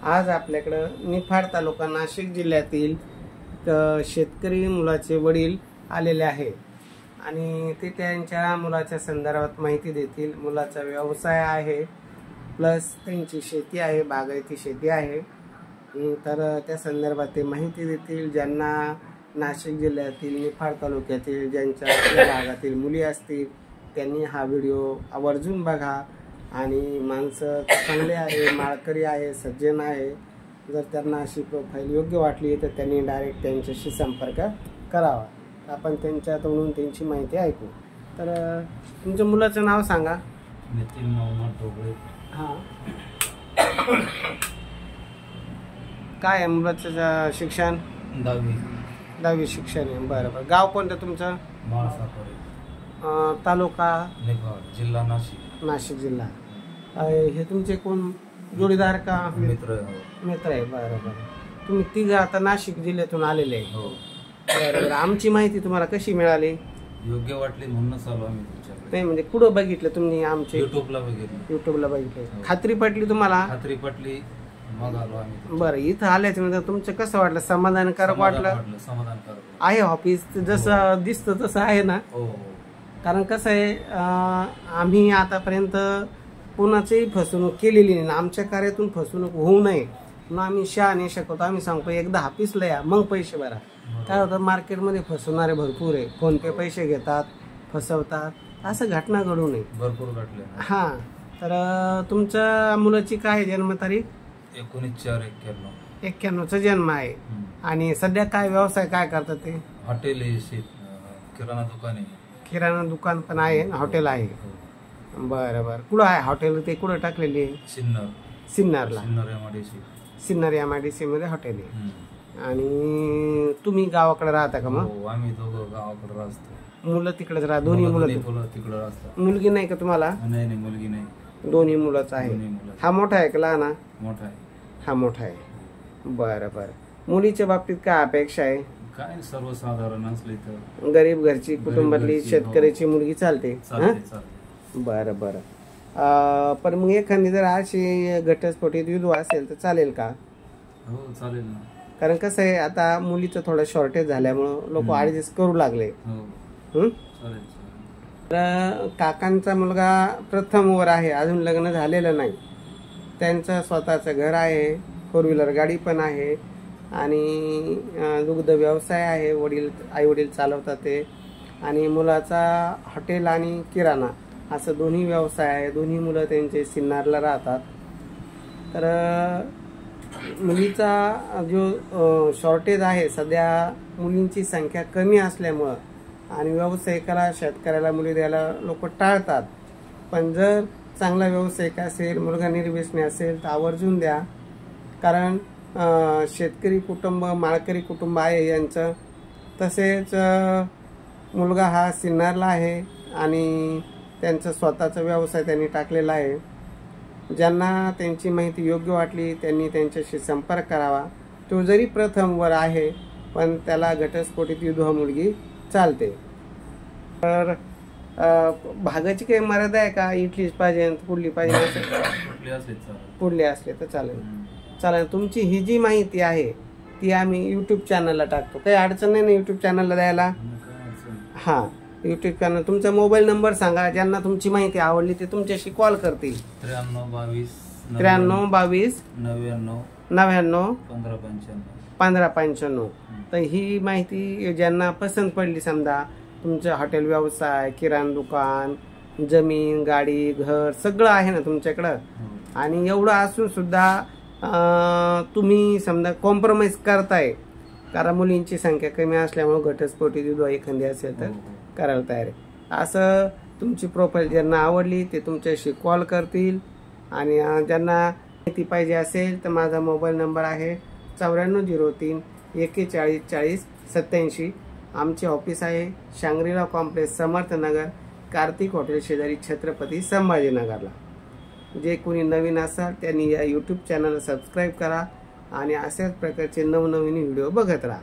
आज आपल्याकडं निफाड तालुका नाशिक जिल्ह्यातील शेतकरी मुलाचे वडील आलेले आहे आणि ते त्यांच्या मुलाच्या संदर्भात माहिती देतील। मुलाचा व्यवसाय आहे प्लस त्यांची शेती आहे, बागायती शेती आहे, तर त्या संदर्भात ते माहिती देतील। ज्यांना नाशिक जिल्ह्यातील निफाड तालुक्यातील ज्यांच्या भागातील मुली असतील त्यांनी हा व्हिडिओ आवर्जून बघा आणि माणसं चांगले आहे, माळकरी आहे, सज्जन आहे, जर त्यांना अशी प्रोफाईल योग्य वाटली तर त्यांनी डायरेक्ट त्यांच्याशी संपर्क करावा। आपण त्यांच्या तोंडून त्यांची माहिती ऐकू। तर तुमच्या मुलाचं नाव सांगा। नितीन मोहम्मद ढोबळे। हां, काय आहे मुलाचं शिक्षण? 10वी शिक्षण आहे। बरोबर। गाव कोणतं तुमचं? माळसापुरे, तालुका निफाड, जिल्हा नाशिक। नाशिक जिल्हा। हे तुमचे कोण जोडीदार का मित्र? मित्र आहे। बरोबर। तुम्ही तिघं आता नाशिक जिल्ह्यातून आलेले आहे? हो। बरोबर। आमची माहिती तुम्हाला कशी मिळाली? योग्य वाटली म्हणूनच आलो आम्ही तुमच्याकडे। नाही म्हणजे कुठं बघितलं तुम्ही? आमचे युट्यूबला बघितलं। युट्यूबला बघितले। खात्री पटली तुम्हाला? खात्री पटली मग आलो आम्ही। बरं, इथं आल्याच्या नंतर तुमचं कसं वाटलं? समाधानकारक वाटलं? समाधानकारक आहे। ऑफिस जसं दिसतं तसं आहे ना? हो। कारण कसं आहे, आम्ही आतापर्यंत कोणाचीही फसवणूक केलेली नाही। आमच्या कार्यातून फसवणूक होऊ नये म्हणून आम्ही शहाणे शकतो। आम्ही सांगतो एकदा ऑफिसला या मग पैसे भरा। काय होतं, मार्केटमध्ये फसवणारे भरपूर आहे। फोन पे पैसे घेतात, फसवतात, असं घटना घडू नये। भरपूर घडले। हां, तर तुमच्या मुलाची काय जन्मतारीख? 19/4/91 जन्म आहे। आणि सध्या काय व्यवसाय काय करतात ते? हॉटेल आहे, किराणा दुकान आहे। किराणा दुकान पण आहे, हॉटेल आहे। बरं बरं। कुठं आहे हॉटेल? ते कुठं टाकलेली आहे? सिन्नरला। सिन्नर MIDC मध्ये हॉटेल आहे। आणि तुम्ही गावाकडे राहता का मग? हो, आम्ही दोघं गावाकडे राहतो। मुलं तिकडेच राहतात? दोन्ही मुलं तिकडे राहतात। मुलगी नाही का तुम्हाला? नाही, मुलगी नाही। दोन्ही मुलंच आहे। हा मोठा आहे का लहान? मोठा आहे। हा मोठा आहे। बरं बरं। मुलीच्या बाबतीत काय अपेक्षा आहे? काय सर्वसाधारण असले तर गरीब घरची, कुटुंबातली, शेतकऱ्याची मुलगी चालते? बरं बरं। पण मग एखादी जर अशी घटस्फोटित विधवा असेल तर चालेल का? हो, चालेल ना। कारण कसं आहे, आता मुलीचं थोडं शॉर्टेज झाल्यामुळं लोक ऍडजस्ट करू लागले। तर काकांचा मुलगा प्रथम वर आहे, अजून लग्न झालेलं नाही। त्यांचं स्वतःचं घर आहे, 4 व्हीलर गाडी पण आहे आणि दुग्ध व्यवसाय आहे। आई वडील चालवतात ते। आणि मुलाचा हॉटेल आणि किराणा असं दोन्ही व्यवसाय आहे। दोन्ही मुलं त्यांचे सिन्नरला राहतात। तर मुलीचा जो शॉर्टेज आहे, सध्या मुलींची संख्या कमी असल्यामुळं आणि व्यावसायिकाला, शेतकऱ्याला मुली द्यायला लोक टाळतात। पण जर चांगला व्यावसायिक असेल, मुलगा निर्व्यसनी असेल तर आवर्जून द्या। कारण शेतकरी कुटुंब, माळकरी कुटुंब आहे यांचं। तसेच मुलगा हा सिन्नरला आहे आणि त्यांचा स्वतःचा व्यवसाय त्यांनी टाकलेला आहे। ज्यांना त्यांची माहिती योग्य वाटली त्यांनी त्यांच्याशी संपर्क करावा। तो जरी प्रथम वर आहे पण त्याला घटस्फोटित विधवा मुलगी चालते। तर भागाची काही मर्यादा आहे का? इथलीच पाहिजे, पुढली पाहिजे? पुढली असले तर चालेल। चालेल। तुमची ही जी माहिती आहे ती आम्ही यूट्यूब चॅनलला टाकतो। काही अडचण नाही ना यूट्यूब चॅनलला द्यायला? हां, यूट्यूब चॅनल। तुमचा मोबाईल नंबर सांगा, ज्यांना तुमची माहिती आवडली ते तुमच्याशी कॉल करतील। 93 22 99 1595। तर ही माहिती ज्यांना पसंत पडली, समजा तुमचं हॉटेल व्यवसाय, किराणा दुकान, जमीन, गाडी, घर सगळं आहे ना तुमच्याकडं, आणि एवढं असून सुद्धा तुम्ही समजा कॉम्प्रोमाइज करताय, कारण मुलींची संख्या कमी असल्यामुळे घटस्फोटित विधवा एखादी असेल तर करायला तयार आहे। असं तुमची प्रोफाईल ज्यांना आवडली ते तुमच्याशी कॉल करतील। आणि ज्यांना माहिती पाहिजे असेल तर माझा मोबाईल नंबर आहे 9403 41 40 87। आमचे ऑफिस आहे Shangri La complex, Samarth Nagar, Kartik hotel शेजारी, छत्रपती संभाजीनगरला। जे कोणी नवीन असाल त्यांनी या यूट्यूब चॅनलला सबस्क्राईब करा आणि अशाच प्रकारचे नवनवीन व्हिडिओ बघत राहा।